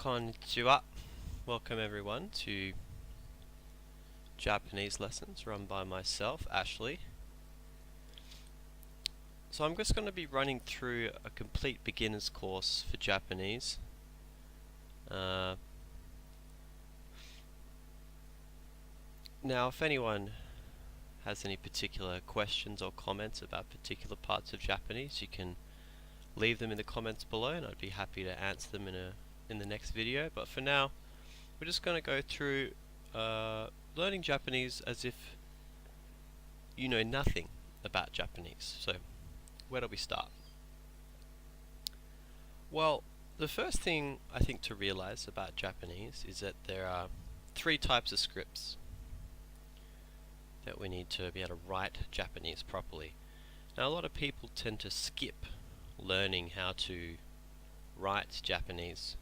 Konnichiwa. Welcome everyone to Japanese lessons run by myself, Ashley. So I'm just going to be running through a complete beginner's course for Japanese. Now if anyone has any particular questions or comments about particular parts of Japanese, you can leave them in the comments below and I'd be happy to answer them in the next video. But for now, we're just going to go through learning Japanese as if you know nothing about Japanese. So where do we start? Well, the first thing I think to realize about Japanese is that there are three types of scripts that we need to be able to write Japanese properly. Now a lot of people tend to skip learning how to write Japanese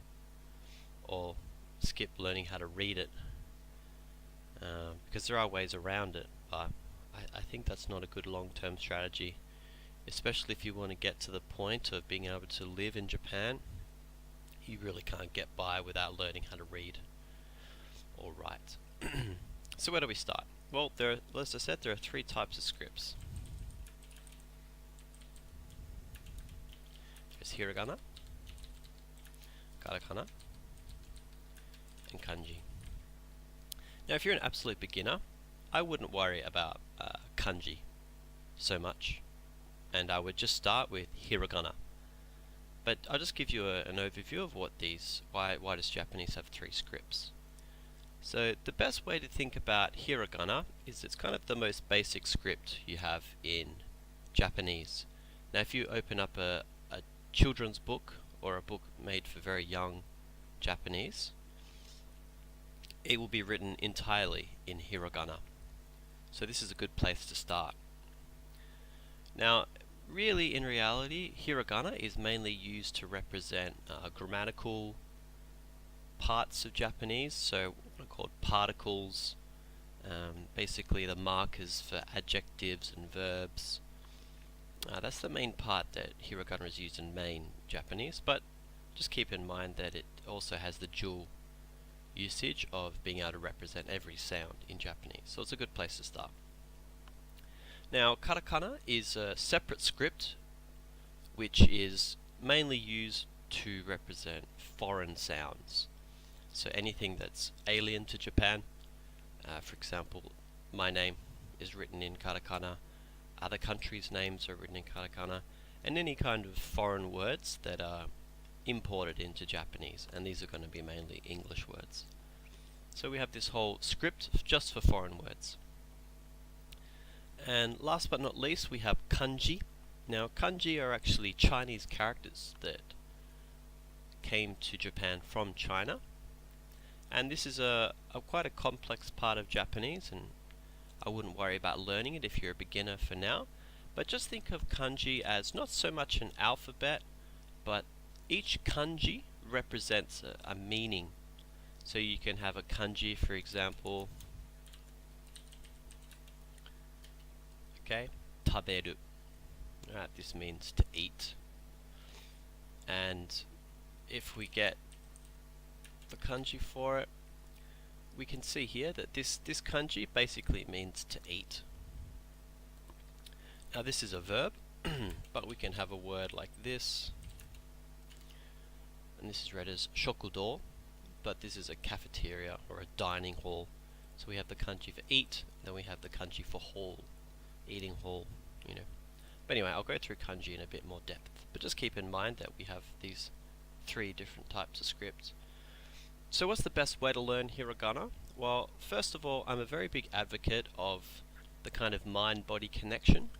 or skip learning how to read it because there are ways around it, but I think that's not a good long-term strategy, especially if you want to get to the point of being able to live in Japan. You really can't get by without learning how to read or write. So where do we start? Well, as I said, there are three types of scripts. There's Hiragana, Katakana, and Kanji. Now if you're an absolute beginner, I wouldn't worry about Kanji so much, and I would just start with Hiragana. But I'll just give you an overview of what why does Japanese have three scripts. So the best way to think about Hiragana is it's kind of the most basic script you have in Japanese. Now if you open up a children's book or a book made for very young Japanese, it will be written entirely in Hiragana. So this is a good place to start. Now really, in reality, Hiragana is mainly used to represent grammatical parts of Japanese, so what are called particles, basically the markers for adjectives and verbs. That's the main part that Hiragana is used in main Japanese, but just keep in mind that it also has the dual usage of being able to represent every sound in Japanese, so it's a good place to start. Now Katakana is a separate script which is mainly used to represent foreign sounds, so anything that's alien to Japan. For example, my name is written in Katakana, other countries' names are written in Katakana, and any kind of foreign words that are imported into Japanese, and these are going to be mainly English words. So we have this whole script just for foreign words. And last but not least, we have kanji. Now kanji are actually Chinese characters that came to Japan from China, and this is quite a complex part of Japanese, and I wouldn't worry about learning it if you're a beginner for now, but just think of kanji as not so much an alphabet, but each kanji represents a meaning. So you can have a kanji, for example, okay, taberu. This means to eat. And if we get the kanji for it, we can see here that this kanji basically means to eat. Now this is a verb, but we can have a word like this, and this is read as shokudo, but this is a cafeteria or a dining hall. So we have the kanji for eat, then we have the kanji for hall, eating hall, you know. But anyway, I'll go through kanji in a bit more depth, but just keep in mind that we have these three different types of scripts. So what's the best way to learn Hiragana? Well, first of all, I'm a very big advocate of the kind of mind-body connection.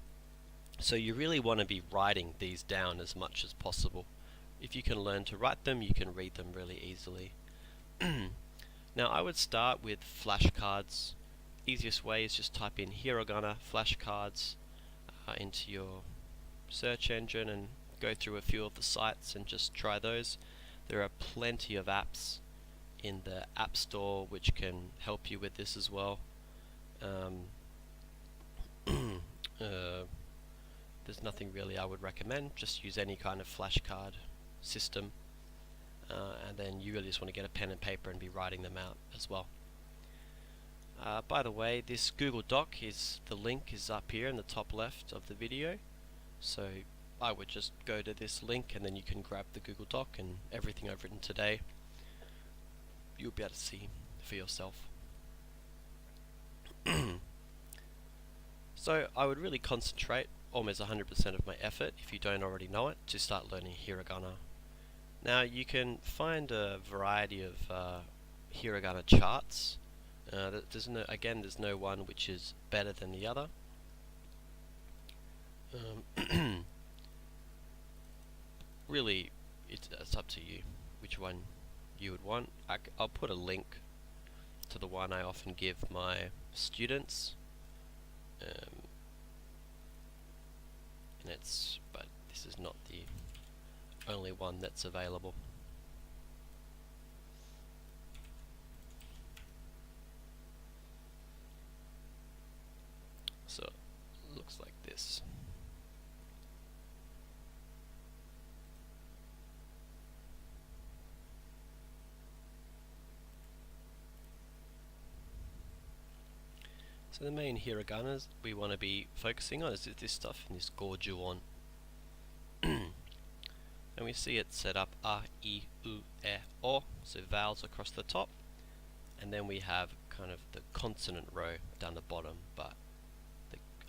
So you really want to be writing these down as much as possible. If you can learn to write them, you can read them really easily. Now I would start with flashcards. Easiest way is just type in Hiragana flashcards into your search engine and go through a few of the sites and just try those. There are plenty of apps in the App Store which can help you with this as well. There's nothing really I would recommend, just use any kind of flashcard system. and then you really just want to get a pen and paper and be writing them out as well. By the way, this Google Doc the link is up here in the top left of the video, so I would just go to this link and then you can grab the Google Doc, and everything I've written today you'll be able to see for yourself. So I would really concentrate almost 100% of my effort, if you don't already know it, to start learning Hiragana. Now you can find a variety of Hiragana charts. There's no one which is better than the other. Really, it's up to you which one you would want. I'll put a link to the one I often give my students, but this is not the only one that's available. So it looks like this. So the main hiraganas we want to be focusing on is this stuff in this gojuon. And we see it set up a, I, u, e, o, so vowels across the top, and then we have kind of the consonant row down the bottom, but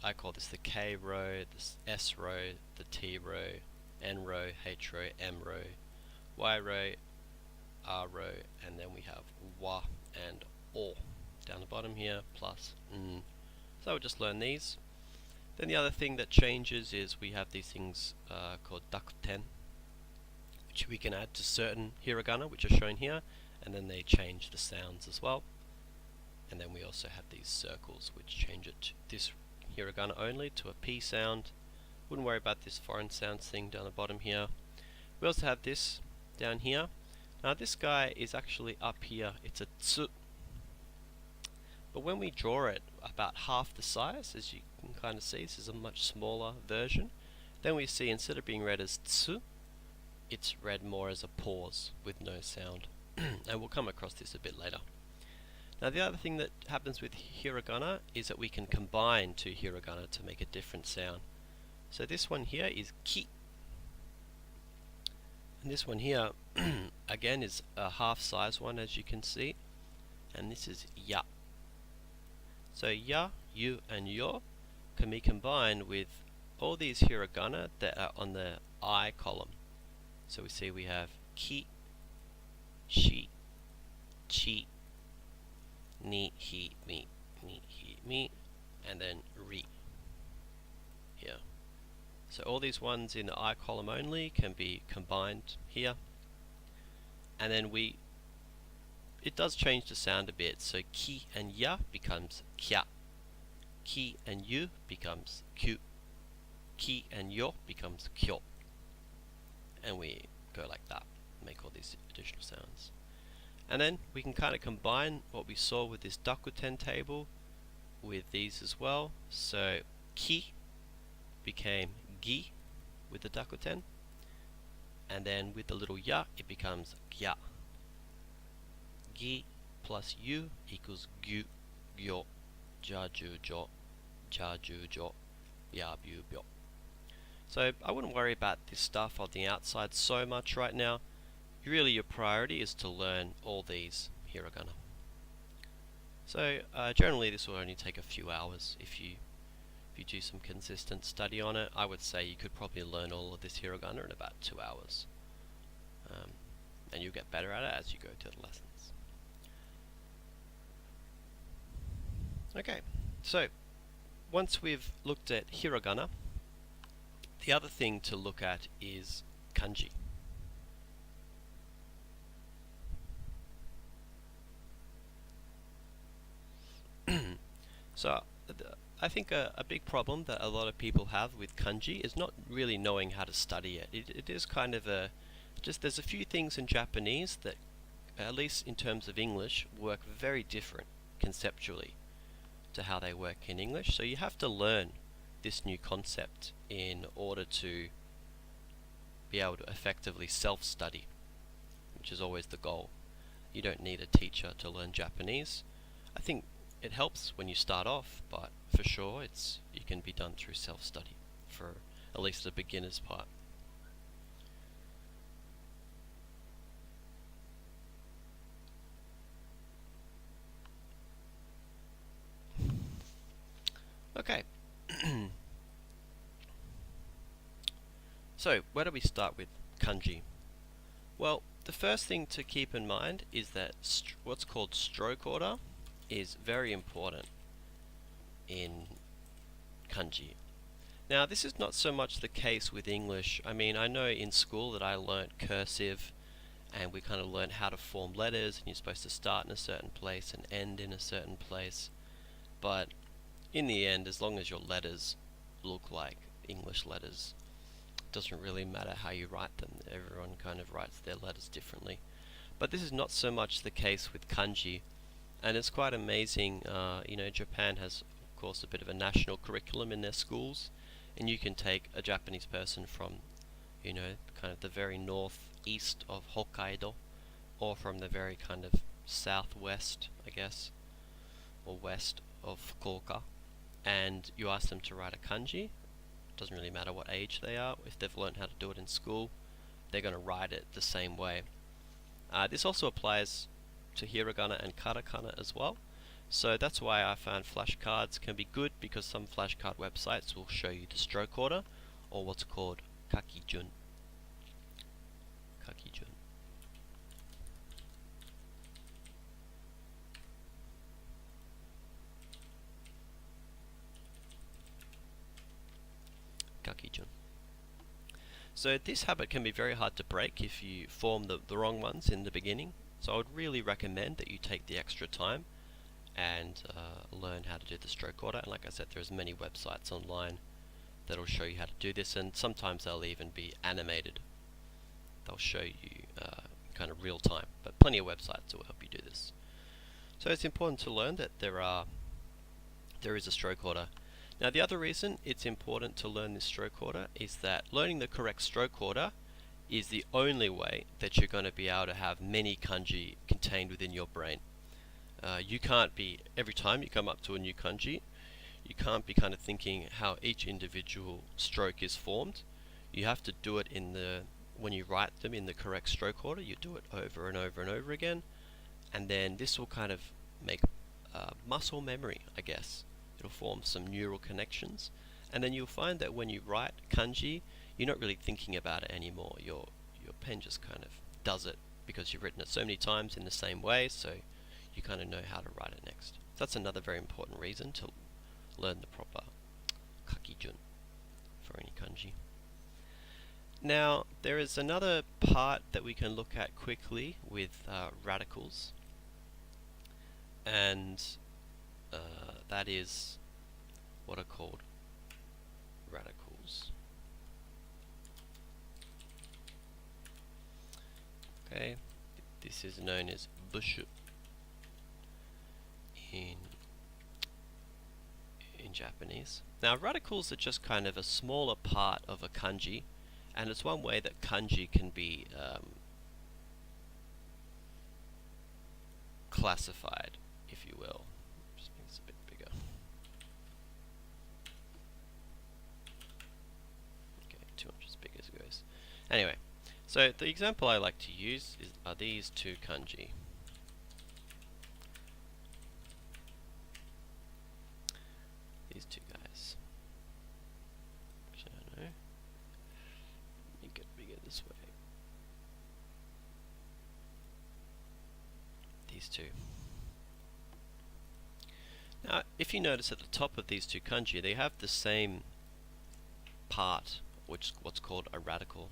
I call this the K row, the S row, the T row, N row, H row, M row, Y row, R row, and then we have wa and o down the bottom here, plus n. So we'll just learn these. Then the other thing that changes is we have these things called dakuten, which we can add to certain hiragana, which are shown here, and then they change the sounds as well. And then we also have these circles which change it to this hiragana only to a P sound. Wouldn't worry about this foreign sounds thing down the bottom here. We also have this down here. Now this guy is actually up here, it's a tsu. But when we draw it about half the size, as you can kind of see, this is a much smaller version, then we see instead of being read as tsu, it's read more as a pause with no sound. And we'll come across this a bit later. Now the other thing that happens with hiragana is that we can combine two hiragana to make a different sound. So this one here is ki, and this one here again is a half size one, as you can see, and this is ya. So ya, you and yo can be combined with all these hiragana that are on the I column. So we see we have ki, shi, chi, ni, he, mi, and then ri here. So all these ones in the I column only can be combined here, and then it does change the sound a bit. So ki and ya becomes kya, ki and yu becomes kyu, ki and yo becomes kyo, and we go like that, make all these additional sounds. And then we can kind of combine what we saw with this dakuten table with these as well. So ki became gi with the dakuten, and then with the little ya it becomes gya. Gi plus yu equals gyu, gyo, jaju jo, jaju jo, yabu byo. So I wouldn't worry about this stuff on the outside so much right now. Really your priority is to learn all these hiragana. So generally this will only take a few hours. If you do some consistent study on it, I would say you could probably learn all of this hiragana in about 2 hours. And you'll get better at it as you go to the lessons. Okay, so once we've looked at hiragana, the other thing to look at is kanji. So I think a big problem that a lot of people have with kanji is not really knowing how to study it. It is kind of there's a few things in Japanese that, at least in terms of English, work very different conceptually to how they work in English. So you have to learn this new concept in order to be able to effectively self-study which is always the goal. You don't need a teacher to learn Japanese. I think it helps when you start off, but for sure it can be done through self-study for at least the beginner's part. Okay. So, where do we start with kanji? Well, the first thing to keep in mind is that what's called stroke order is very important in kanji. Now, this is not so much the case with English. I mean, I know in school that I learnt cursive, and we kind of learned how to form letters, and you're supposed to start in a certain place and end in a certain place. But in the end, as long as your letters look like English letters, it doesn't really matter how you write them. Everyone kind of writes their letters differently. But this is not so much the case with kanji, and it's quite amazing. Japan has, of course, a bit of a national curriculum in their schools, and you can take a Japanese person from, kind of the very northeast of Hokkaido, or from the very kind of southwest, I guess, or west of Fukuoka, and you ask them to write a kanji. Doesn't really matter what age they are. If they've learned how to do it in school, they're going to write it the same way. This also applies to Hiragana and Katakana as well. So that's why I found flashcards can be good, because some flashcard websites will show you the stroke order, or what's called kakijun. Kakijun. Kakijun. So this habit can be very hard to break if you form the wrong ones in the beginning. So I would really recommend that you take the extra time and learn how to do the stroke order. And like I said, there's many websites online that'll show you how to do this, and sometimes they'll even be animated. They'll show you kind of real time, but plenty of websites will help you do this. So it's important to learn that there is a stroke order. Now, the other reason it's important to learn this stroke order is that learning the correct stroke order is the only way that you're going to be able to have many kanji contained within your brain. You can't be, every time you come up to a new kanji, you can't be kind of thinking how each individual stroke is formed. You have to do it when you write them in the correct stroke order, you do it over and over and over again, and then this will kind of make muscle memory, I guess. It'll form some neural connections, and then you'll find that when you write kanji, you're not really thinking about it anymore. Your pen just kind of does it because you've written it so many times in the same way, so you kind of know how to write it next. So that's another very important reason to learn the proper kakijun for any kanji. Now, there is another part that we can look at quickly with radicals, and that is what are called radicals. Okay, this is known as bushu in Japanese. Now, radicals are just kind of a smaller part of a kanji, and it's one way that kanji can be classified, if you will. Just make this a bit bigger. Okay, too much as big as it goes. Anyway, so the example I like to use are these two kanji. These two guys. Actually, I don't know. Make it bigger this way. These two. Now, if you notice at the top of these two kanji, they have the same part, which is what's called a radical.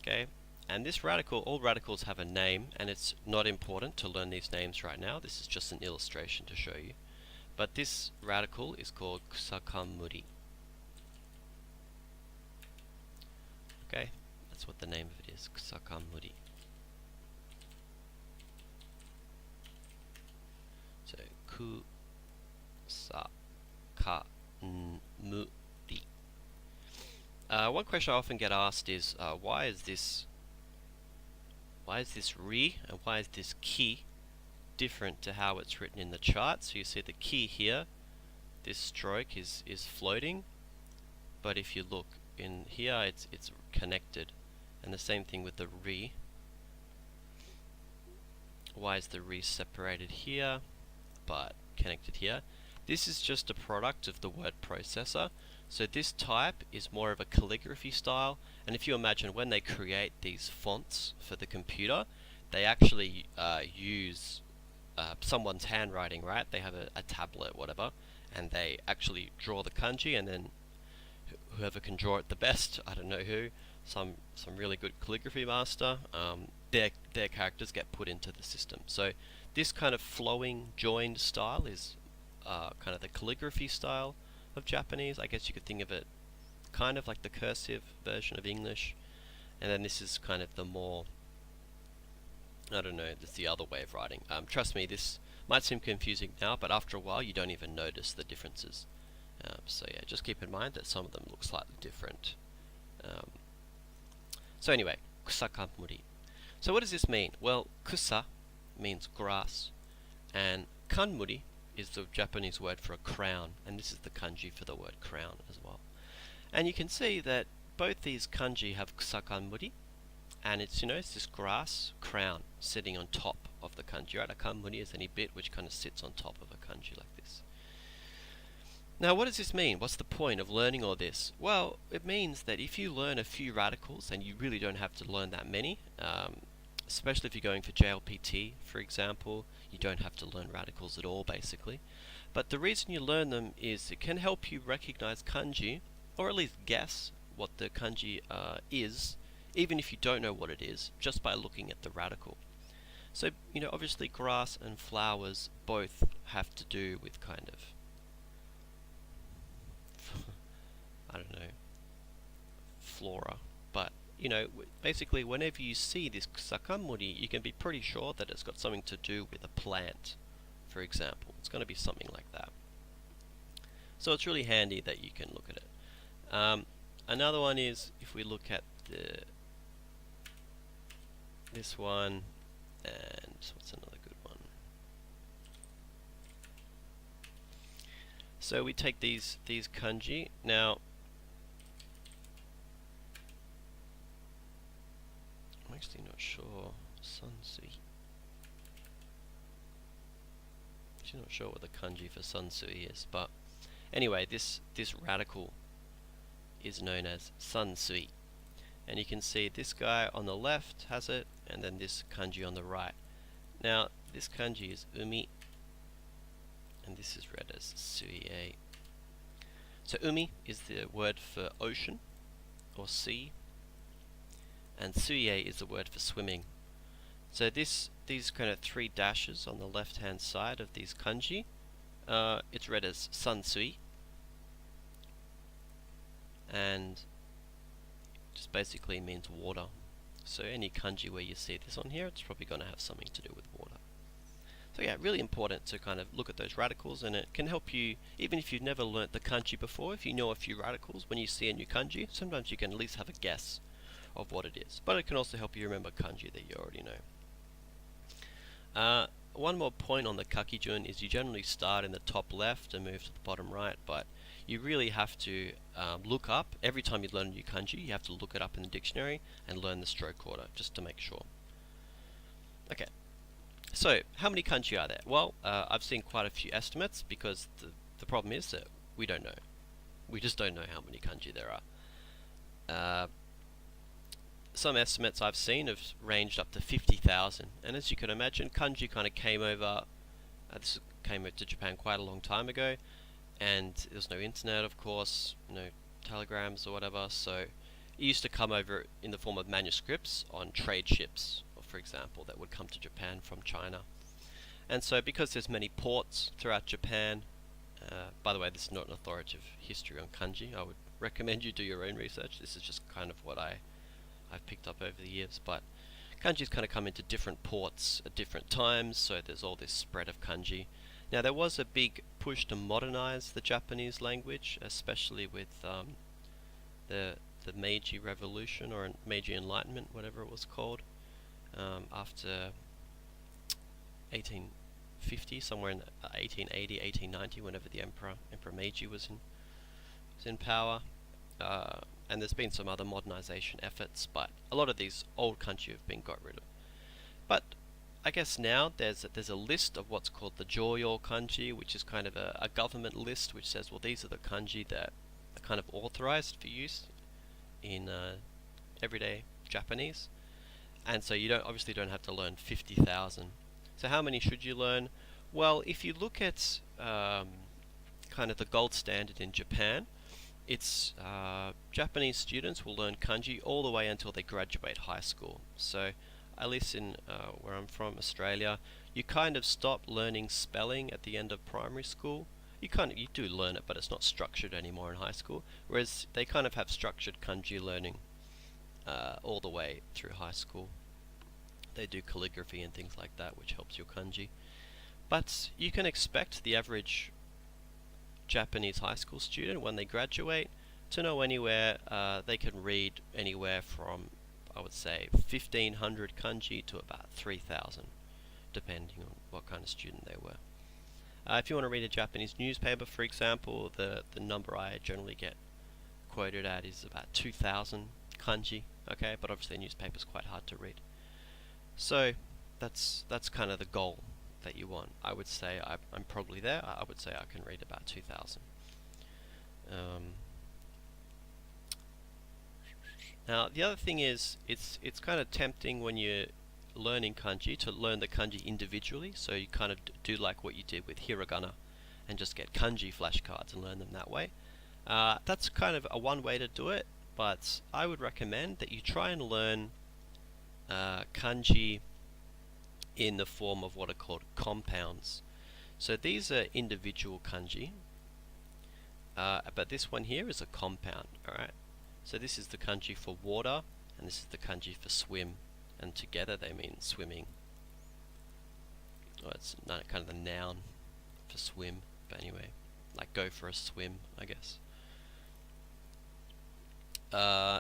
Okay, and this radical, all radicals have a name, and it's not important to learn these names right now. This is just an illustration to show you. But this radical is called kusakamuri. Okay, that's what the name of it is, kusakamuri. So, kusakamuri. One question I often get asked is, why is this Why is this ri and why is this ki different to how it's written in the chart? So you see the ki here, this stroke is floating, but if you look in here, it's connected. And the same thing with the ri. Why is the ri separated here but connected here? This is just a product of the word processor. So this type is more of a calligraphy style, and if you imagine when they create these fonts for the computer, they actually use someone's handwriting, right? They have a tablet, whatever, and they actually draw the kanji, and then whoever can draw it the best, I don't know who, some really good calligraphy master, their characters get put into the system. So this kind of flowing, joined style is kind of the calligraphy style of Japanese. I guess you could think of it kind of like the cursive version of English, and then this is kind of the more, I don't know, it's the other way of writing. Trust me, this might seem confusing now, but after a while you don't even notice the differences. So yeah, just keep in mind that some of them look slightly different. So anyway, kusa kanmuri. So what does this mean? Well, kusa means grass, and kanmuri is the Japanese word for a crown, and this is the kanji for the word crown as well. And you can see that both these kanji have kusa kanmuri, and it's, you know, it's this grass crown sitting on top of the kanji, right? A kanmuri is any bit which kind of sits on top of a kanji like this. Now, what does this mean? What's the point of learning all this? Well, it means that if you learn a few radicals, and you really don't have to learn that many, especially if you're going for JLPT, for example, you don't have to learn radicals at all, basically. But the reason you learn them is it can help you recognize kanji, or at least guess what the kanji is, even if you don't know what it is, just by looking at the radical. So, you know, obviously grass and flowers both have to do with kind of, I don't know, flora, but you know, basically whenever you see this sakamuri, you can be pretty sure that it's got something to do with a plant, for example. It's going to be something like that. So it's really handy that you can look at it. Another one is, if we look at this one, and what's another good one? So we take these kanji. Now, I'm actually not sure. Sansui. Actually not sure what the kanji for sansui is, but anyway, this radical is known as sansui. And you can see this guy on the left has it, and then this kanji on the right. Now, this kanji is umi, and this is read as suie. So umi is the word for ocean or sea, and suie is the word for swimming. So these kind of three dashes on the left hand side of these kanji, it's read as sansui, and just basically means water. So any kanji where you see this on here, it's probably going to have something to do with water. So yeah, really important to kind of look at those radicals, and it can help you, even if you've never learnt the kanji before, if you know a few radicals, when you see a new kanji, sometimes you can at least have a guess of what it is. But it can also help you remember kanji that you already know. One more point on the kakijun is you generally start in the top left and move to the bottom right, but you really have to look up, every time you learn a new kanji, you have to look it up in the dictionary and learn the stroke order, just to make sure. Okay, so how many kanji are there? Well, I've seen quite a few estimates, because the problem is that we don't know. We just don't know how many kanji there are. Some estimates I've seen have ranged up to 50,000, and as you can imagine, kanji kind of came over to Japan quite a long time ago, and there's no internet, of course, no telegrams or whatever, so it used to come over in the form of manuscripts on trade ships, for example, that would come to Japan from China. And so because there's many ports throughout Japan, by the way, this is not an authoritative history on kanji, I would recommend you do your own research. This is just kind of what I've picked up over the years, but kanji's kind of come into different ports at different times, so there's all this spread of kanji. Now, there was a big push to modernize the Japanese language, especially with the Meiji Revolution, or Meiji Enlightenment, whatever it was called. after 1850, somewhere in 1880, 1890, whenever the Emperor Meiji was in power. And there's been some other modernization efforts, but a lot of these old kanji have been got rid of. But I guess now there's a list of what's called the Joyo kanji, which is kind of a government list which says, well, these are the kanji that are kind of authorized for use in everyday Japanese. And so you obviously don't have to learn 50,000. So how many should you learn? Well, if you look at kind of the gold standard in Japan, it's Japanese students will learn kanji all the way until they graduate high school. So at least in where I'm from, Australia, you kind of stop learning spelling at the end of primary school. You do learn it, but it's not structured anymore in high school. Whereas they kind of have structured kanji learning all the way through high school. They do calligraphy and things like that, which helps your kanji. But you can expect the average Japanese high school student, when they graduate, to know anywhere, they can read anywhere from, I would say, 1,500 kanji to about 3,000, depending on what kind of student they were. If you want to read a Japanese newspaper, for example, the number I generally get quoted at is about 2,000 kanji. Okay, but obviously a newspaper is quite hard to read. So that's kind of the goal that you want. I would say I'm probably there. I would say I can read about 2,000. Now the other thing is, it's kind of tempting when you're learning kanji to learn the kanji individually. So you kind of do like what you did with Hiragana and just get kanji flashcards and learn them that way. That's kind of a one way to do it, but I would recommend that you try and learn kanji in the form of what are called compounds. So these are individual kanji, but this one here is a compound. Alright, so this is the kanji for water, and this is the kanji for swim, and together they mean swimming. Oh, it's kind of the noun for swim, but anyway, like go for a swim, I guess.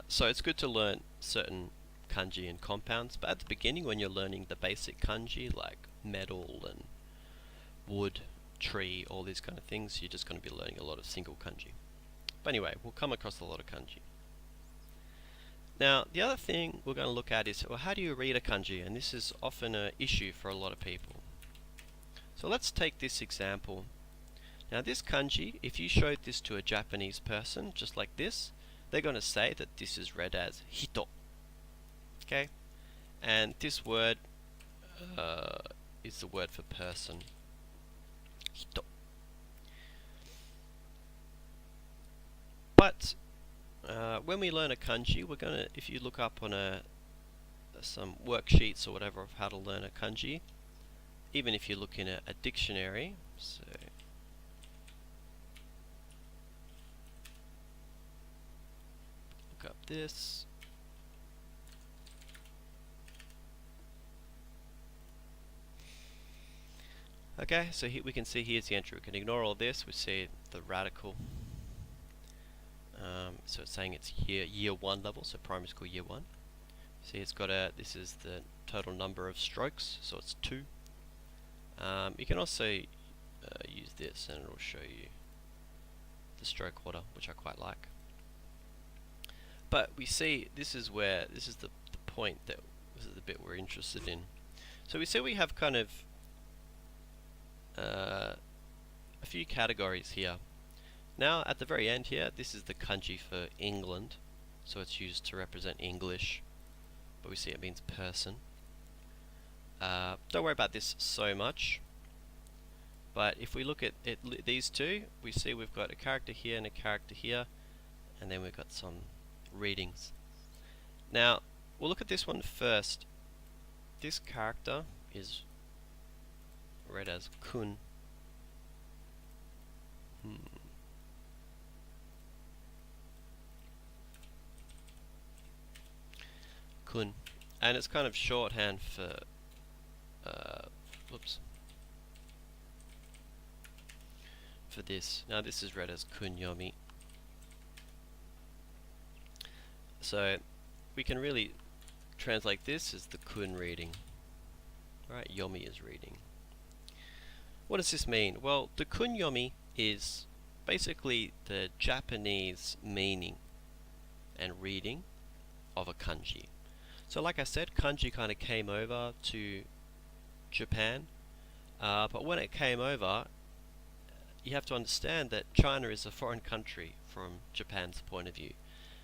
So it's good to learn certain kanji and compounds, but at the beginning when you're learning the basic kanji like metal and wood, tree, all these kind of things, you're just going to be learning a lot of single kanji. But anyway, we'll come across a lot of kanji. Now the other thing we're going to look at is, well, how do you read a kanji? And this is often an issue for a lot of people. So let's take this example. Now this kanji, if you showed this to a Japanese person just like this, they're going to say that this is read as hito. Okay, and this word is the word for person, hito. But when we learn a kanji, we're gonna, if you look up on some worksheets or whatever of how to learn a kanji, even if you look in a dictionary, so look up this. Okay, so we can see here's the entry. We can ignore all this. We see the radical. So it's saying it's year 1 level, so primary school year 1. See, it's got this is the total number of strokes, so it's 2. You can also use this and it'll show you the stroke order, which I quite like. But we see this is the point, that this is the bit we're interested in. So we see we have kind of a few categories here. Now at the very end here, this is the kanji for England, so it's used to represent English, but we see it means person. Don't worry about this so much, but if we look at these two, we see we've got a character here and a character here, and then we've got some readings. Now we'll look at this one first. This character is read as kun. Kun, and it's kind of shorthand for for this. Now this is read as kunyomi. So we can really translate this as the kun reading. Right, yomi is reading. What does this mean? Well, the kun yomi is basically the Japanese meaning and reading of a kanji. So like I said, kanji kind of came over to Japan, but when it came over, you have to understand that China is a foreign country from Japan's point of view.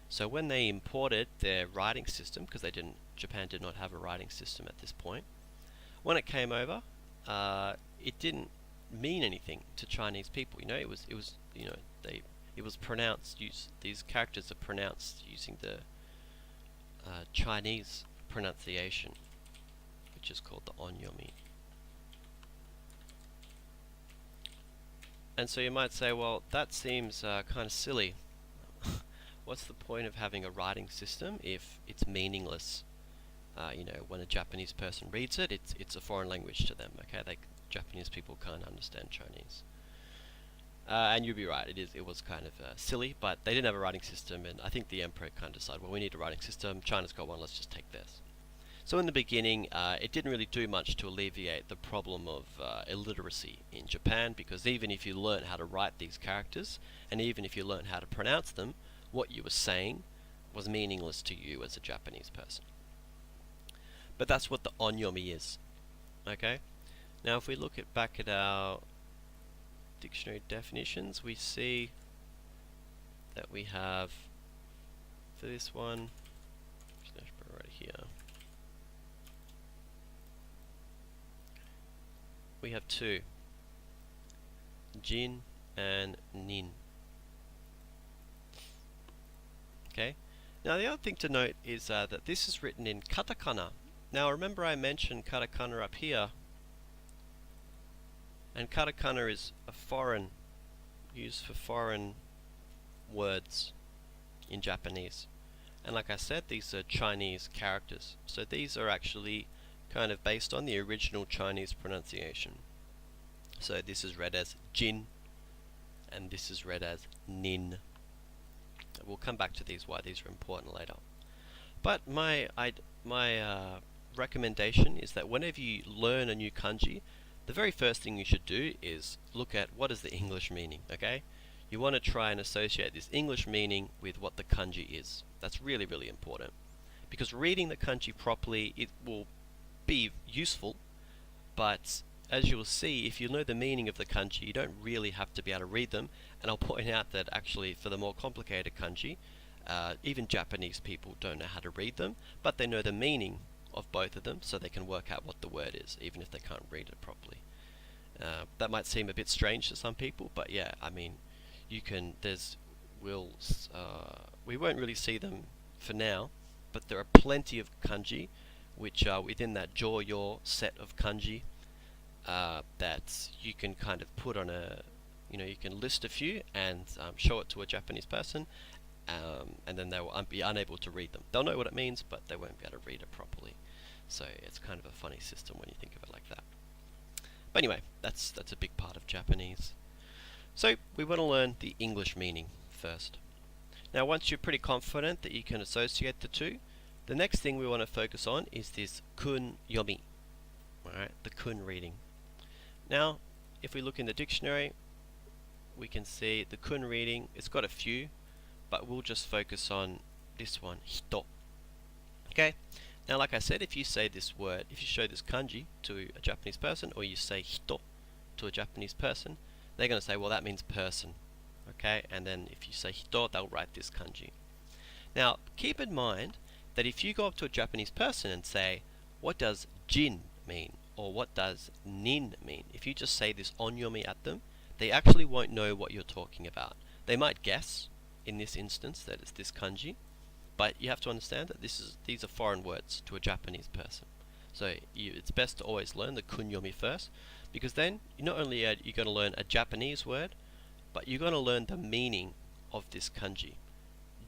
So when they imported their writing system, because Japan did not have a writing system at this point, when it came over, it didn't mean anything to Chinese people. It was pronounced. These characters are pronounced using the Chinese pronunciation, which is called the onyomi. And so you might say, well, that seems kind of silly. What's the point of having a writing system if it's meaningless? When a Japanese person reads it, it's a foreign language to them. Okay, Japanese people can't understand Chinese. And you'd be right, it was kind of silly, but they didn't have a writing system, and I think the emperor kind of decided, well, we need a writing system, China's got one, let's just take this. So in the beginning, it didn't really do much to alleviate the problem of illiteracy in Japan, because even if you learn how to write these characters, and even if you learn how to pronounce them, what you were saying was meaningless to you as a Japanese person. But that's what the onyomi is. Okay? Now if we look back at our dictionary definitions, we see that we have, for this one, right here, we have two, jin and nin. Okay. Now the other thing to note is that this is written in Katakana. Now remember I mentioned Katakana up here, and Katakana is used for foreign words in Japanese. And like I said, these are Chinese characters. So these are actually kind of based on the original Chinese pronunciation. So this is read as jin, and this is read as nin. We'll come back to why these are important later. But my recommendation is that whenever you learn a new kanji, the very first thing you should do is look at what is the English meaning, okay? You want to try and associate this English meaning with what the kanji is. That's really, really important. Because reading the kanji properly, it will be useful, but as you will see, if you know the meaning of the kanji, you don't really have to be able to read them. And I'll point out that actually for the more complicated kanji, even Japanese people don't know how to read them, but they know the meaning of both of them, so they can work out what the word is, even if they can't read it properly. That might seem a bit strange to some people, but yeah, I mean, we won't really see them for now, but there are plenty of kanji which are within that jo-yo set of kanji that you can kind of put on you can list a few and show it to a Japanese person, and then they will be unable to read them. They'll know what it means, but they won't be able to read it properly. So it's kind of a funny system when you think of it like that. But anyway, that's a big part of Japanese. So we want to learn the English meaning first. Now once you're pretty confident that you can associate the two, the next thing we want to focus on is this kun yomi. Alright, the kun reading. Now, if we look in the dictionary, we can see the kun reading, it's got a few, but we'll just focus on this one, hito. Okay? Now, like I said, if you say this word, if you show this kanji to a Japanese person, or you say hito to a Japanese person, they're going to say, well, that means person. Okay? And then if you say hito, they'll write this kanji. Now, keep in mind that if you go up to a Japanese person and say, what does jin mean? Or what does nin mean? If you just say this onyomi at them, they actually won't know what you're talking about. They might guess, in this instance, that it's this kanji, but you have to understand that these are foreign words to a Japanese person. So it's best to always learn the kunyomi first, because then not only are you going to learn a Japanese word, but you're going to learn the meaning of this kanji.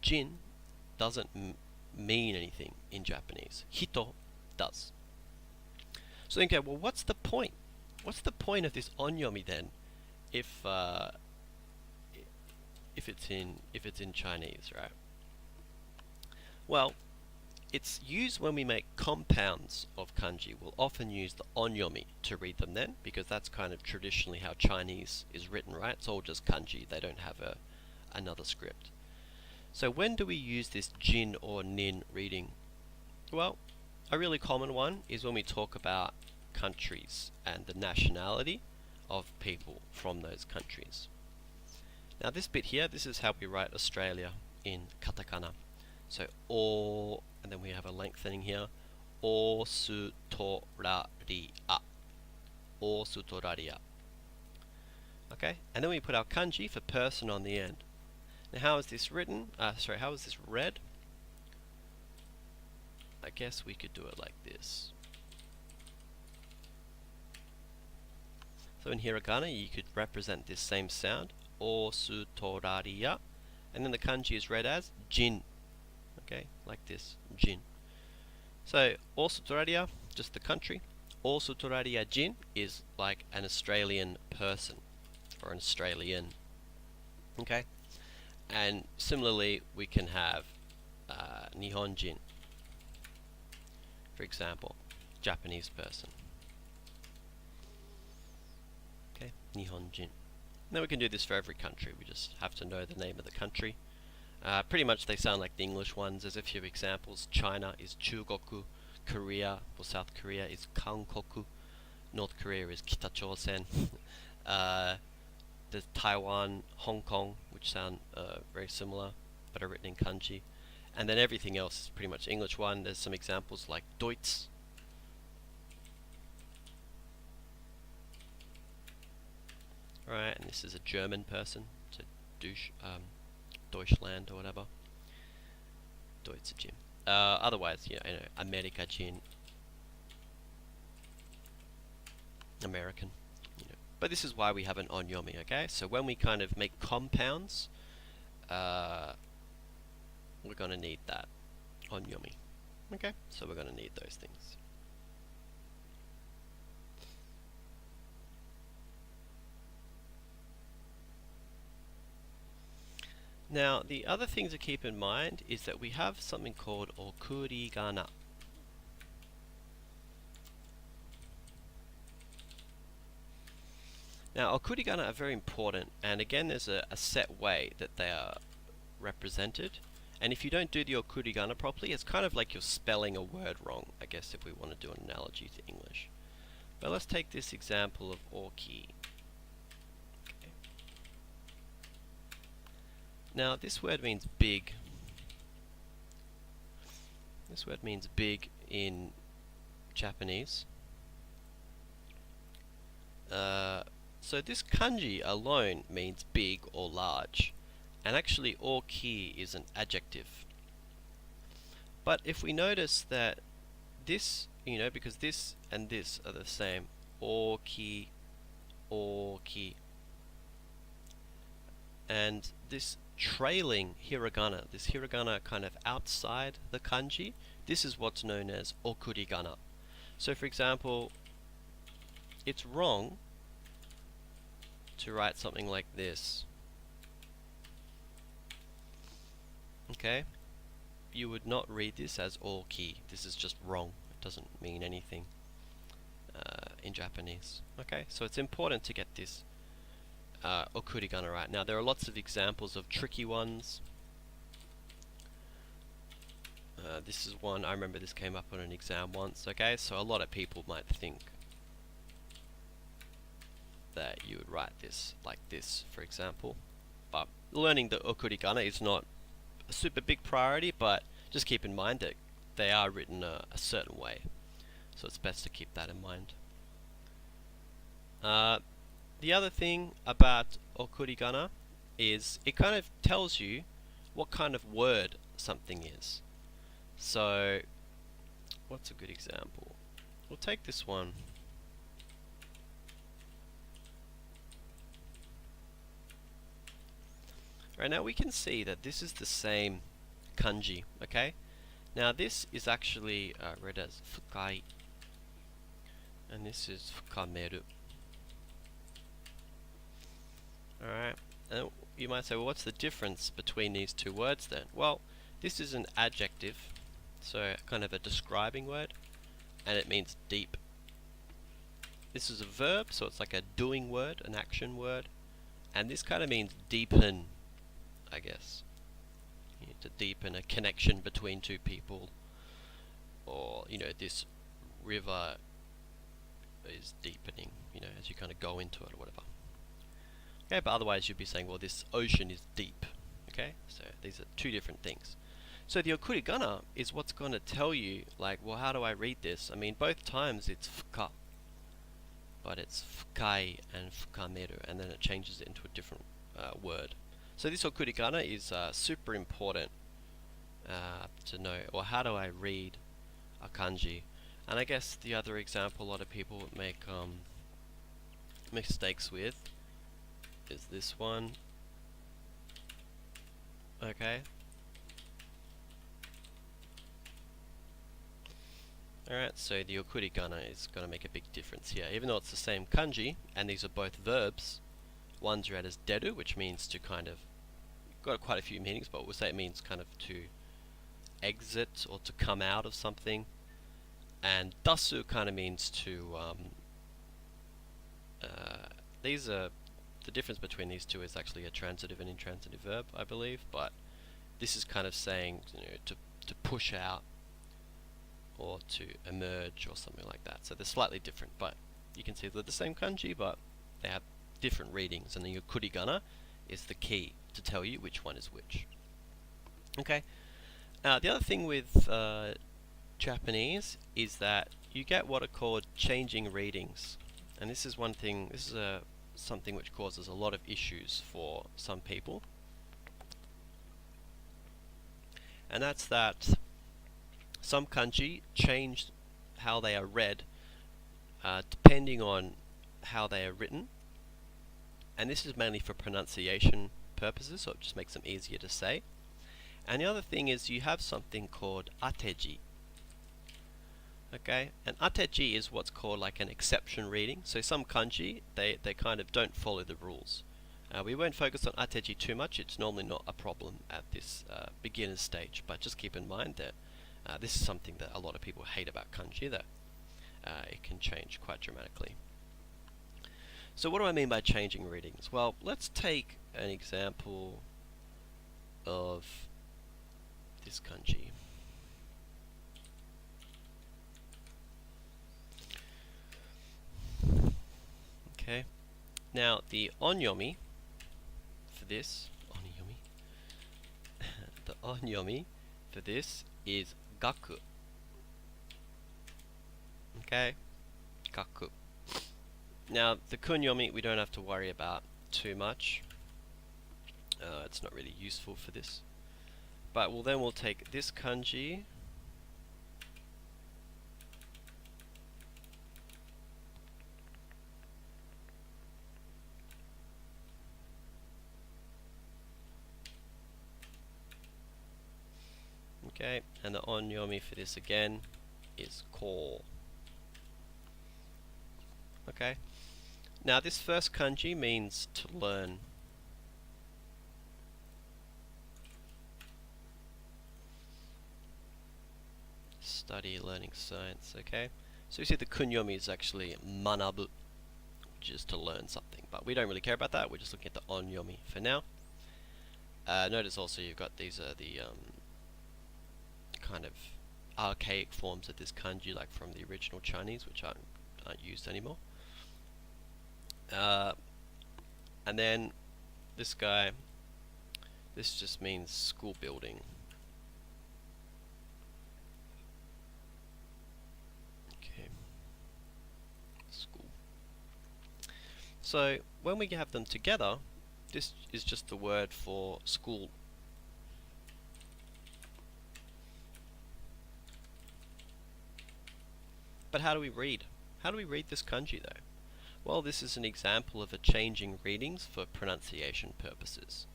Jin doesn't mean anything in Japanese. Hito does. So then, okay, well, what's the point? What's the point of this onyomi then, if it's in Chinese, right? Well, it's used when we make compounds of kanji. We'll often use the onyomi to read them then, because that's kind of traditionally how Chinese is written, right? It's all just kanji. They don't have another script. So when do we use this jin or nin reading? Well, a really common one is when we talk about countries and the nationality of people from those countries. Now this bit here, this is how we write Australia in katakana. So o, and then we have a lengthening here. Australia. Australia. Okay, and then we put our kanji for person on the end. Now how is this written? How is this read? I guess we could do it like this. So in Hiragana you could represent this same sound, Australia, and then the kanji is read as jin. Okay, like this, jin. So Australia, just the country. Australia jin is like an Australian person or an Australian. Okay, and similarly we can have Nihonjin, for example, Japanese person. Okay, Nihonjin. Now we can do this for every country. We just have to know the name of the country. Pretty much they sound like the English ones. There's a few examples. China is Chugoku, Korea or South Korea is Kankoku, North Korea is Kitachosen. There's Taiwan, Hong Kong, which sound very similar but are written in kanji. And then everything else is pretty much English one. There's some examples like Deutsch. Alright, and this is a German person, so Deutschland or whatever. Deutsche Jin. Otherwise, you know, America Jin, American. You know. But this is why we have an onyomi, okay? So when we kind of make compounds, we're going to need that onyomi. Okay, so we're going to need those things. Now, the other thing to keep in mind is that we have something called okurigana. Now, okurigana are very important, and again, there's a set way that they are represented. And if you don't do the okurigana properly, it's kind of like you're spelling a word wrong, I guess, if we want to do an analogy to English. But let's take this example of oki. Now this word means big. This word means big in Japanese. So this kanji alone means big or large, and actually oki is an adjective. But if we notice that this, you know, because this and this are the same, oki, oki, and this trailing hiragana, this hiragana kind of outside the kanji, this is what's known as okurigana. So for example, it's wrong to write something like this. Okay? You would not read this as oki. This is just wrong. It doesn't mean anything in Japanese. Okay? So it's important to get this okurigana right. Now there are lots of examples of tricky ones. This is one, I remember this came up on an exam once, okay? So a lot of people might think that you would write this like this, for example. But learning the okurigana is not a super big priority, but just keep in mind that they are written a certain way. So it's best to keep that in mind. The other thing about okurigana is it kind of tells you what kind of word something is. So, what's a good example? We'll take this one. Right, now we can see that this is the same kanji, okay? Now this is actually read as fukai, and this is fukameru. Alright, and you might say, well, what's the difference between these two words then? Well, this is an adjective, So kind of a describing word, and it means deep. This is a verb, so it's like a doing word, an action word, and this kind of means deepen, I guess. You need to deepen a connection between two people, or this river is deepening, as you kind of go into it or whatever. Okay, but otherwise you'd be saying, well, this ocean is deep. Okay, so these are two different things. So the okurigana is what's going to tell you, like, well, how do I read this? I mean, both times it's fuka, but it's fukai and fukameru, and then it changes it into a different word. So this okurigana is super important to know, or how do I read a kanji? And I guess the other example a lot of people would make mistakes with is this one. Okay. Alright, so the okurigana is going to make a big difference here. Even though it's the same kanji, and these are both verbs, one's read as deru, which means to kind of, got quite a few meanings, but we'll say it means kind of to exit or to come out of something. And dasu kind of means to, these are, the difference between these two is actually a transitive and intransitive verb, I believe, but this is kind of saying, to push out, or to emerge, or something like that. So they're slightly different, but you can see they're the same kanji, but they have different readings, and the okurigana is the key to tell you which one is which. Okay. The other thing with Japanese is that you get what are called changing readings, and this is one thing. This is something which causes a lot of issues for some people, and that's that some kanji change how they are read depending on how they are written, and this is mainly for pronunciation purposes, so it just makes them easier to say. And the other thing is you have something called ateji. Okay, and ateji is what's called like an exception reading. So some kanji, they kind of don't follow the rules. We won't focus on ateji too much. It's normally not a problem at this beginner stage, but just keep in mind that this is something that a lot of people hate about kanji, that it can change quite dramatically. So what do I mean by changing readings? Well, let's take an example of this kanji. Okay. Now the onyomi for this, the onyomi for this is gaku. Okay, gaku. Now the kunyomi we don't have to worry about too much. It's not really useful for this. But we'll take this kanji. Okay, and the onyomi for this again is ko. Okay, now this first kanji means to learn. Study, learning, science. Okay, so you see the kunyomi is actually manabu, which is to learn something, but we don't really care about that. We're just looking at the onyomi for now. Notice also you've got these are the kind of archaic forms of this kanji, like from the original Chinese, which aren't used anymore. And then this guy, this just means school building. Okay, school. So when we have them together, this is just the word for school. But how do we read? How do we read this kanji though? Well, this is an example of a changing readings for pronunciation purposes.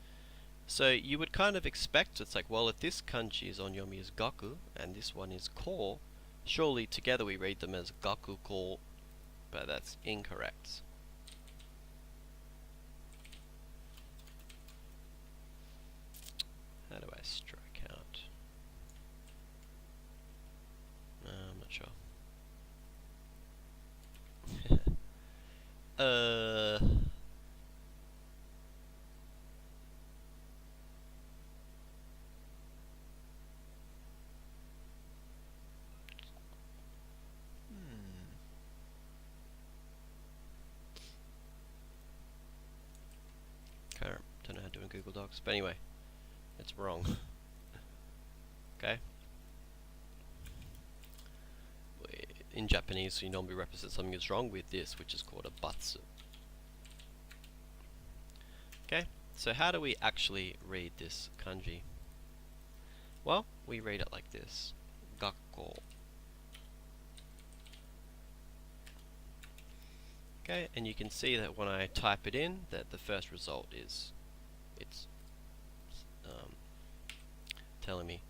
So you would kind of expect, it's like, well, if this kanji is onyomi is gaku and this one is ko, surely together we read them as gaku ko, but that's incorrect. How do I strike out? Uh, don't know how to do in Google Docs, but anyway, it's wrong. Okay. In Japanese, you normally represent something as wrong with this, which is called a batsu. Okay, so how do we actually read this kanji? Well, we read it like this. Gakko. Okay, and you can see that when I type it in, that the first result is, it's telling me.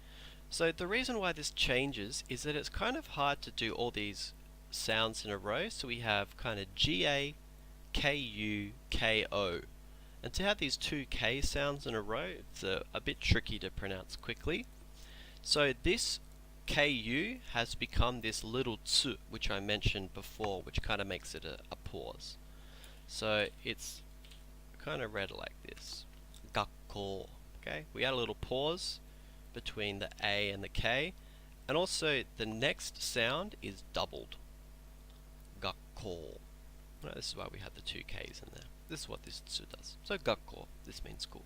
So the reason why this changes is that it's kind of hard to do all these sounds in a row. So we have kind of G-A, K-U, K-O. And to have these two K sounds in a row, it's a bit tricky to pronounce quickly. So this KU has become this little tsu, which I mentioned before, which kind of makes it a pause. So it's kind of read like this. Gakko. Okay, we add a little pause between the A and the K, and also the next sound is doubled. Gakko. No, this is why we have the two K's in there. This is what this tsu does. So gakko, this means school.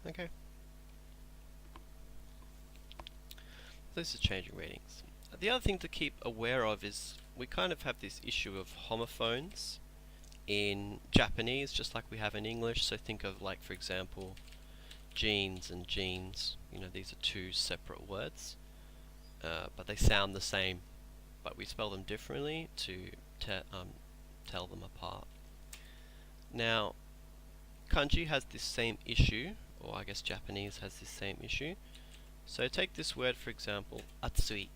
Okay. This is changing readings. The other thing to keep aware of is we kind of have this issue of homophones in Japanese, just like we have in English. So think of, like, for example, jeans and jeans. You know, these are two separate words, but they sound the same, but we spell them differently to tell them apart. Now, kanji has this same issue, or I guess Japanese has this same issue. So take this word, for example, atsui.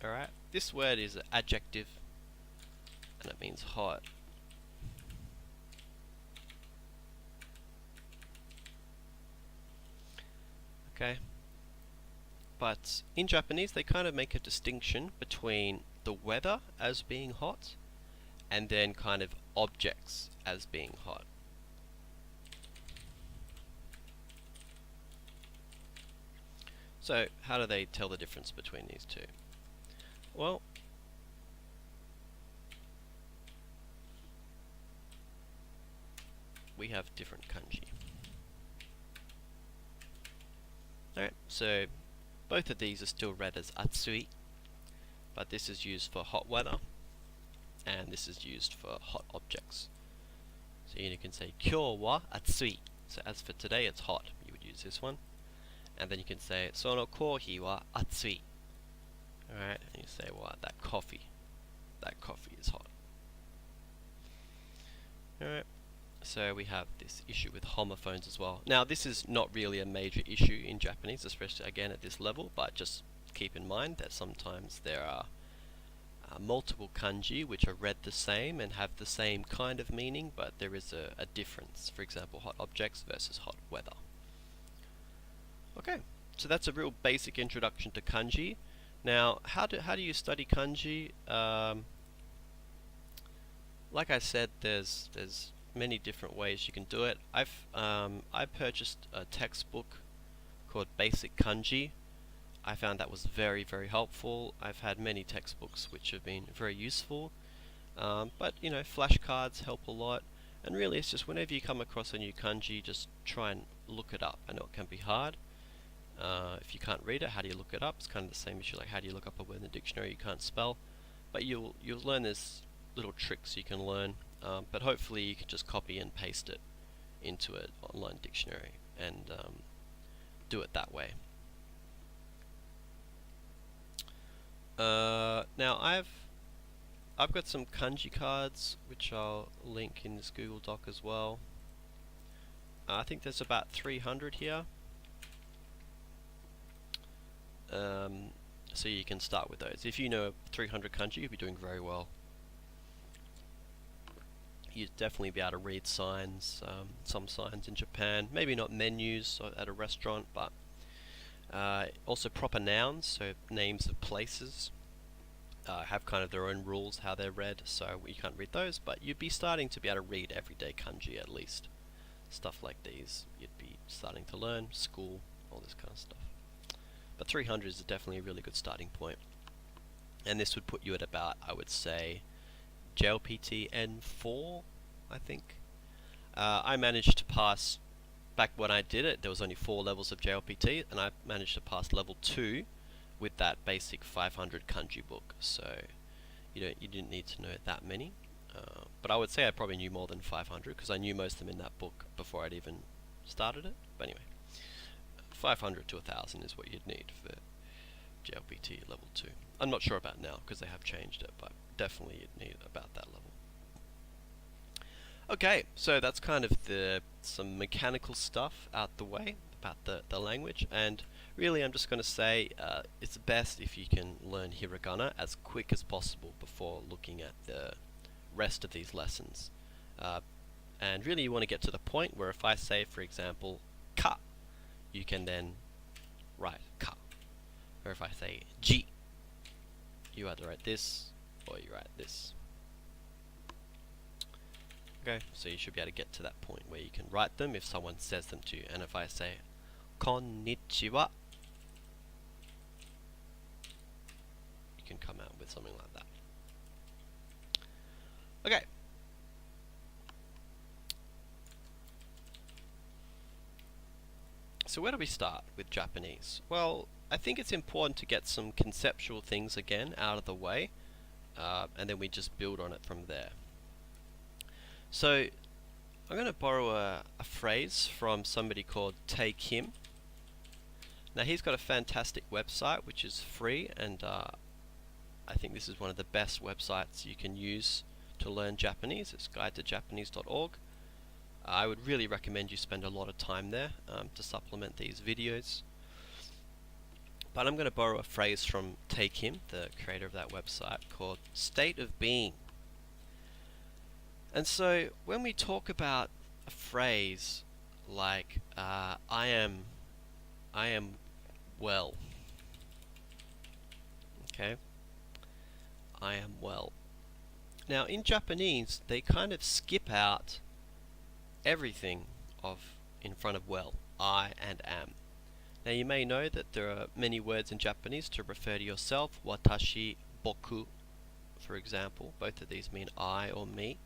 Alright, this word is an adjective, and it means hot. Okay, but in Japanese they kind of make a distinction between the weather as being hot and then kind of objects as being hot. So how do they tell the difference between these two? Well, we have different kanji. Alright, so both of these are still read as atsui, but this is used for hot weather and this is used for hot objects. So you can say kyou wa atsui. So as for today, it's hot. You would use this one. And then you can say sono kohi wa atsui. Alright, and you say, well, that coffee is hot. Alright, so we have this issue with homophones as well. Now, this is not really a major issue in Japanese, especially again at this level, but just keep in mind that sometimes there are multiple kanji which are read the same and have the same kind of meaning, but there is a difference. For example, hot objects versus hot weather. Okay, so that's a real basic introduction to kanji. Now, how do you study kanji? Like I said, there's many different ways you can do it. I purchased a textbook called Basic Kanji. I found that was very, very helpful. I've had many textbooks which have been very useful, but you know, flashcards help a lot. And really, it's just whenever you come across a new kanji, just try and look it up. I know it can be hard. If you can't read it, how do you look it up? It's kind of the same issue like how do you look up a word in the dictionary you can't spell. But you'll learn this little tricks you can learn, but hopefully you can just copy and paste it into an online dictionary and do it that way. Now I've got some kanji cards which I'll link in this Google Doc as well. I think there's about 300 here. So you can start with those. If you know 300 kanji, you'll be doing very well. You'd definitely be able to read signs, some signs in Japan, maybe not menus at a restaurant, but also proper nouns, so names of places. have kind of their own rules how they're read, so you can't read those, but you'd be starting to be able to read everyday kanji at least. Stuff like these, you'd be starting to learn, school, all this kind of stuff. But 300 is definitely a really good starting point. And this would put you at about, I would say, JLPT N4, I think. I managed to pass, back when I did it, there was only 4 levels of JLPT, and I managed to pass level 2 with that basic 500 kanji book. So you didn't need to know that many. But I would say I probably knew more than 500 because I knew most of them in that book before I'd even started it. But anyway, 500 to 1,000 is what you'd need for JLPT level 2. I'm not sure about now because they have changed it, but definitely you'd need about that level. Okay, so that's kind of some mechanical stuff out the way about the language, and really I'm just going to say it's best if you can learn hiragana as quick as possible before looking at the rest of these lessons. And really you want to get to the point where if I say, for example, ka, you can then write ka. Or if I say ji, you either write this or you write this. Okay, so you should be able to get to that point where you can write them if someone says them to you. And if I say konnichiwa, you can come out with something like that. Okay. So where do we start with Japanese? Well, I think it's important to get some conceptual things again out of the way, and then we just build on it from there. So I'm going to borrow a phrase from somebody called Tae Kim. Now he's got a fantastic website which is free, and I think this is one of the best websites you can use to learn Japanese. It's guidetojapanese.org. I would really recommend you spend a lot of time there to supplement these videos. But I'm going to borrow a phrase from Tae Kim, the creator of that website, called state of being. And so when we talk about a phrase like I am well, okay, I am well. Now in Japanese they kind of skip out everything in front of well, I and am. Now you may know that there are many words in Japanese to refer to yourself, watashi, boku, for example. Both of these mean I or me.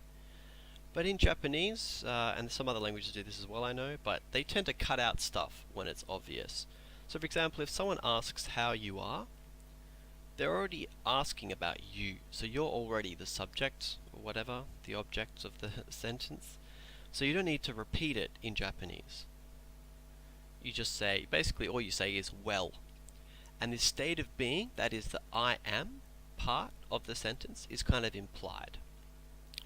But in Japanese, and some other languages do this as well I know, but they tend to cut out stuff when it's obvious. So for example, if someone asks how you are, they're already asking about you. So you're already the subject, or whatever, the object of the sentence. So you don't need to repeat it in Japanese. You just say, basically all you say is well. And this state of being, that is the I am part of the sentence, is kind of implied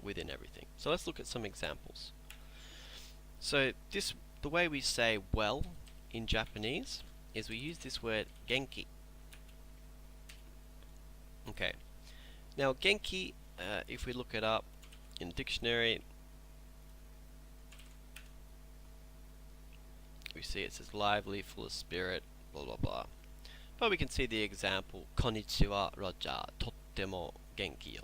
within everything. So let's look at some examples. So the way we say well in Japanese is we use this word Genki. Okay. Now Genki, if we look it up in the dictionary, we see it says lively, full of spirit, blah blah blah. But we can see the example, konnichiwa Roger, tottemo genki yo.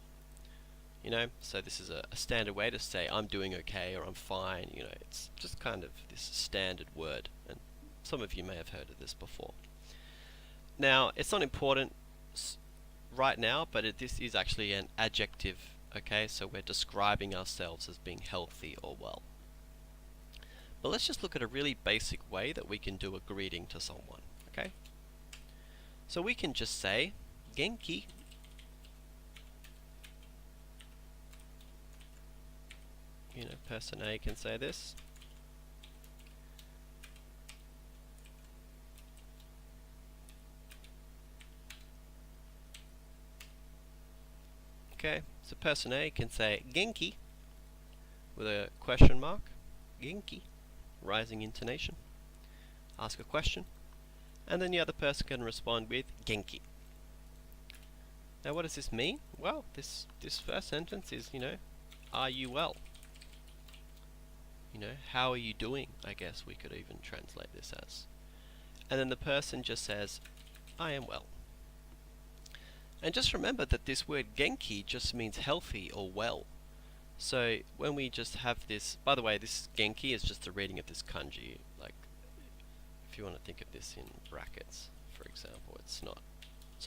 You know, so this is a standard way to say I'm doing okay or I'm fine. You know, it's just kind of this standard word, and some of you may have heard of this before. Now, it's not important right now, but this is actually an adjective. Okay, so we're describing ourselves as being healthy or well. But let's just look at a really basic way that we can do a greeting to someone. Okay, so we can just say Genki. You know, person A can say this. Okay, so person A can say Genki with a question mark. Genki, rising intonation. Ask a question, and then the other person can respond with Genki. Now what does this mean? Well, this first sentence is, you know, are you well? You know, how are you doing? I guess we could even translate this as. And then the person just says, I am well. And just remember that this word Genki just means healthy or well. So when we just have this, by the way, this Genki is just the reading of this kanji. Like, if you want to think of this in brackets, for example, it's not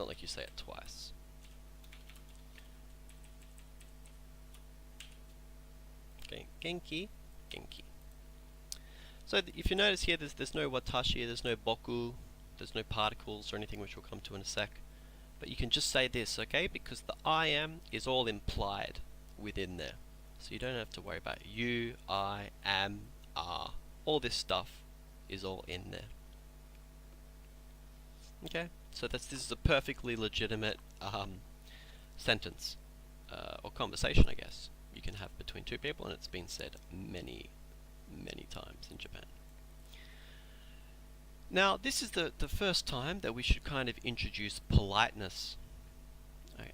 like you say it twice. Okay, Genki, Genki. So if you notice here, there's no watashi, there's no boku, there's no particles or anything, which we'll come to in a sec. But you can just say this, okay? Because the I am is all implied within there. So you don't have to worry about you, I, am, are. All this stuff is all in there. Okay? So this is a perfectly legitimate sentence or conversation, I guess, you can have between two people, and it's been said many, many times in Japan. Now, this is the first time that we should kind of introduce politeness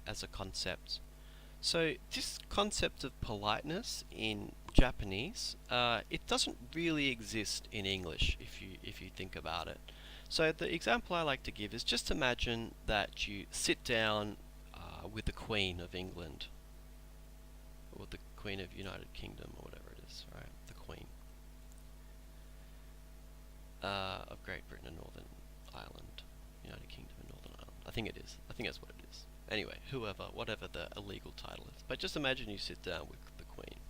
as a concept. So this concept of politeness in Japanese, it doesn't really exist in English if you think about it. So the example I like to give is, just imagine that you sit down with the Queen of England, or the Queen of United Kingdom, or whatever it is, right? The Queen of Great Britain and Northern Ireland, United Kingdom and Northern Ireland. I think it is. I think that's what it is. Anyway, whatever the illegal title is. But just imagine you sit down with the Queen.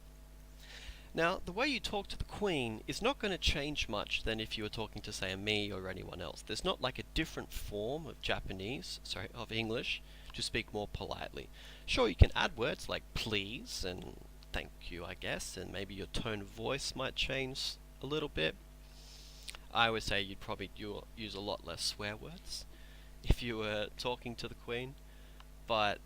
Now, the way you talk to the Queen is not going to change much than if you were talking to, say, me or anyone else. There's not like a different form of of English to speak more politely. Sure, you can add words like please and thank you, I guess, and maybe your tone of voice might change a little bit. I always say you'd probably use a lot less swear words if you were talking to the Queen, but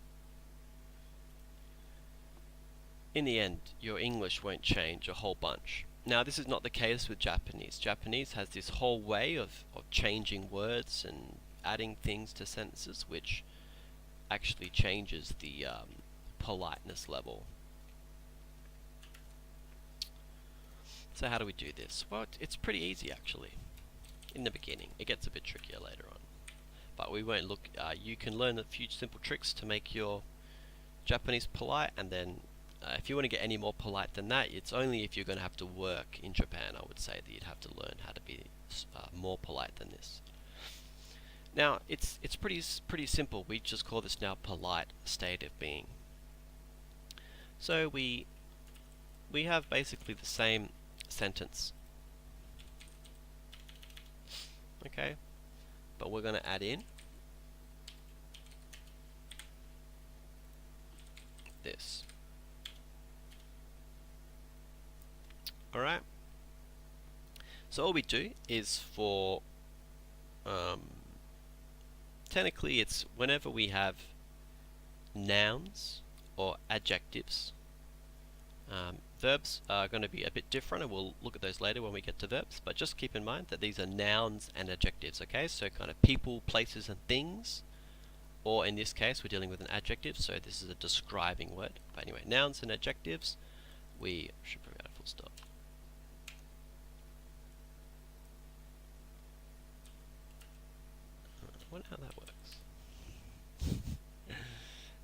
in the end, your English won't change a whole bunch. Now, this is not the case with Japanese. Japanese has this whole way of changing words and adding things to sentences, which actually changes the politeness level. So how do we do this? Well, it's pretty easy actually. In the beginning, it gets a bit trickier later on, but we won't look. You can learn a few simple tricks to make your Japanese polite, and then if you want to get any more polite than that, it's only if you're going to have to work in Japan, I would say, that you'd have to learn how to be more polite than this. Now, it's pretty simple. We just call this now polite state of being. So we have basically the same sentence, okay, but we're going to add in this. Alright, so all we do is for technically it's whenever we have nouns or adjectives. Verbs are going to be a bit different, and we'll look at those later when we get to verbs, but just keep in mind that these are nouns and adjectives, okay? So kind of people, places and things, or in this case we're dealing with an adjective, so this is a describing word. But anyway, nouns and adjectives, we should probably add a full stop. I wonder how that works.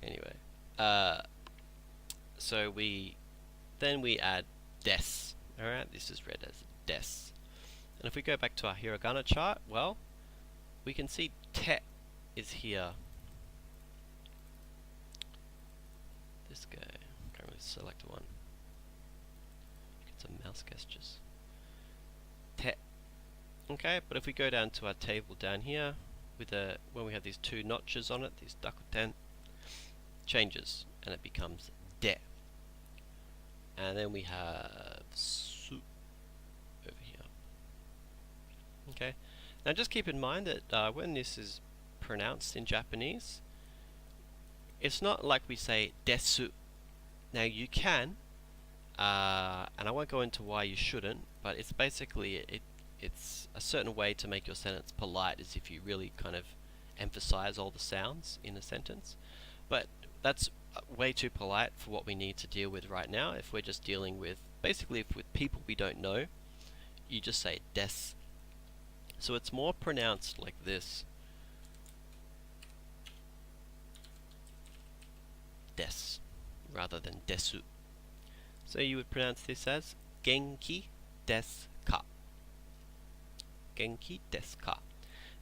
Anyway, so we add des. Alright, this is read as des. And if we go back to our Hiragana chart, well, we can see te is here. This guy, can't really select one. Get some mouse gestures. Te. Okay, but if we go down to our table down here, with when we have these two notches on it, these dakuten, changes, and it becomes de. And then we have su over here. Okay. Now just keep in mind that when this is pronounced in Japanese, it's not like we say desu. Now you can, and I won't go into why you shouldn't, but it's basically it's a certain way to make your sentence polite, is if you really kind of emphasize all the sounds in a sentence. But that's way too polite for what we need to deal with right now. If we're just dealing with, basically, if with people we don't know, you just say des. So it's more pronounced like this. des rather than desu. So you would pronounce this as Genki desu ka. Genki desu ka.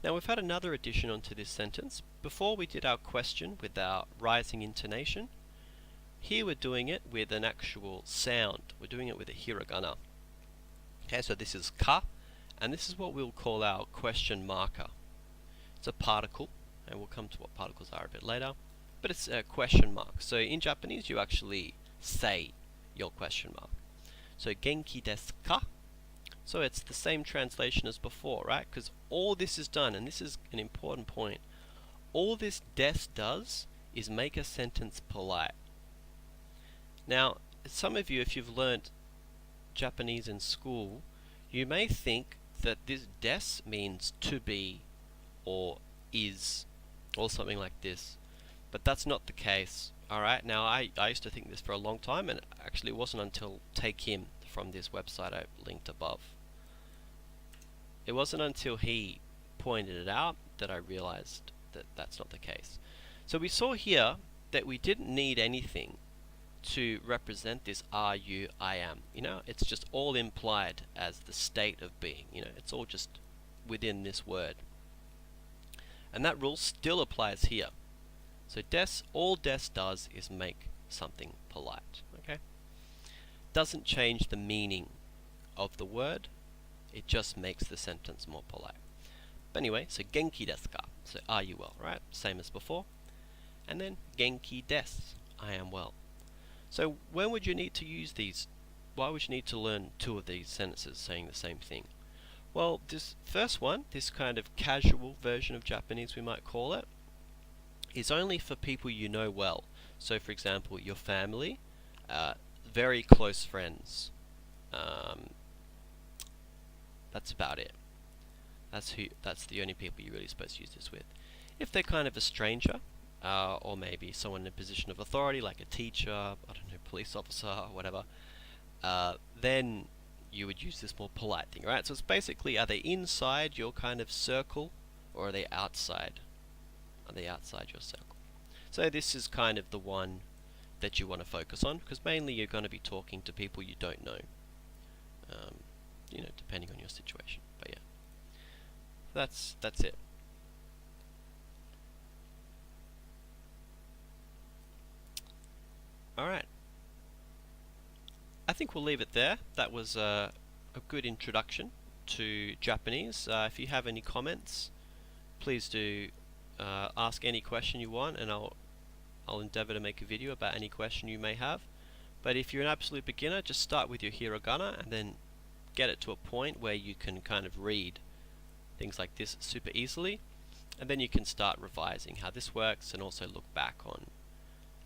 Now we've had another addition onto this sentence. Before we did our question with our rising intonation. Here we're doing it with an actual sound. We're doing it with a hiragana. Okay, so this is ka, and this is what we'll call our question marker. It's a particle, and we'll come to what particles are a bit later, but it's a question mark. So in Japanese, you actually say your question mark. So Genki desu ka? So it's the same translation as before, right? Because all this is done, and this is an important point, all this des does is make a sentence polite. Now, some of you, if you've learnt Japanese in school, you may think that this des means to be or is or something like this, but that's not the case. Alright, now I used to think this for a long time, and actually it wasn't until Take Him from this website I linked above. It wasn't until he pointed it out that I realized that that's not the case. So we saw here that we didn't need anything to represent this are, you, I am. You know, it's just all implied as the state of being. You know, it's all just within this word. And that rule still applies here. So all des does is make something polite. Okay? Doesn't change the meaning of the word. It just makes the sentence more polite. But anyway, so Genki desu ka? So are you well, right? Same as before. And then Genki desu, I am well. So when would you need to use these? Why would you need to learn two of these sentences saying the same thing? Well, this first one, this kind of casual version of Japanese we might call it, is only for people you know well. So for example, your family, very close friends. That's about it. That's the only people you're really supposed to use this with. If they're kind of a stranger, or maybe someone in a position of authority, like a teacher, I don't know, police officer, or whatever, then you would use this more polite thing, right? So it's basically, are they inside your kind of circle, or are they outside? Are they outside your circle? So this is kind of the one that you want to focus on, because mainly you're going to be talking to people you don't know, you know, depending on your situation. But yeah, that's it. Alright, I think we'll leave it there. That was a good introduction to Japanese. If you have any comments, please do ask any question you want, and I'll endeavor to make a video about any question you may have. But if you're an absolute beginner, just start with your hiragana and then get it to a point where you can kind of read things like this super easily, and then you can start revising how this works and also look back on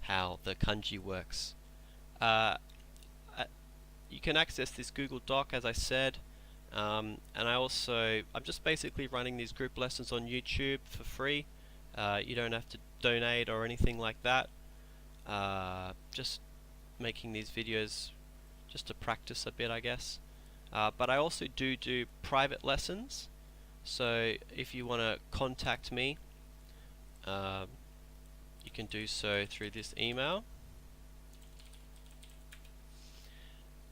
how the kanji works. You can access this Google Doc, as I said, and I'm just basically running these group lessons on YouTube for free. You don't have to donate or anything like that. Just making these videos just to practice a bit, I guess. But I also do private lessons, so if you want to contact me, you can do so through this email,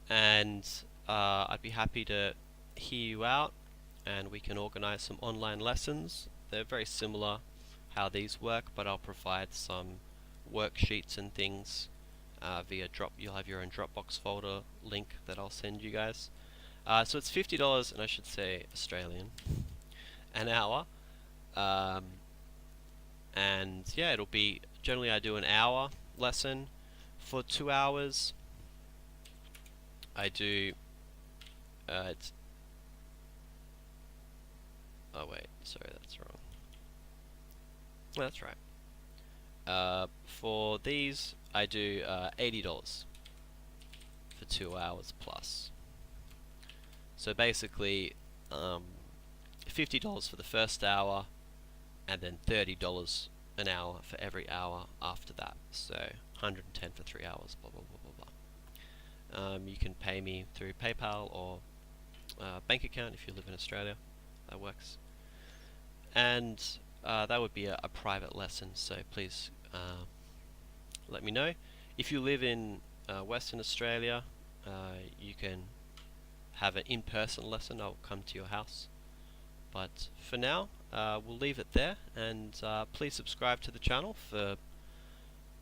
and I'd be happy to hear you out, and we can organize some online lessons. They're very similar how these work, but I'll provide some worksheets and things via you'll have your own Dropbox folder link that I'll send you guys. So it's $50, and I should say Australian, an hour. And yeah, it'll be, generally I do an hour lesson. For 2 hours I do oh wait, sorry, that's wrong. That's right. For these I do $80 for 2 hours plus. So basically $50 for the first hour, and then $30 an hour for every hour after that. So $110 for 3 hours, blah blah blah blah blah. You can pay me through PayPal or bank account if you live in Australia. That works. And that would be a private lesson, so please let me know. If you live in Western Australia, you can have an in-person lesson. I'll come to your house. But for now, we'll leave it there, and please subscribe to the channel for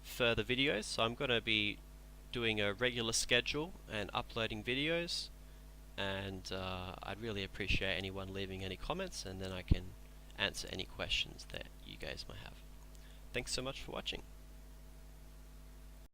further videos. So I'm going to be doing a regular schedule and uploading videos, and I'd really appreciate anyone leaving any comments, and then I can answer any questions that you guys might have. Thanks so much for watching.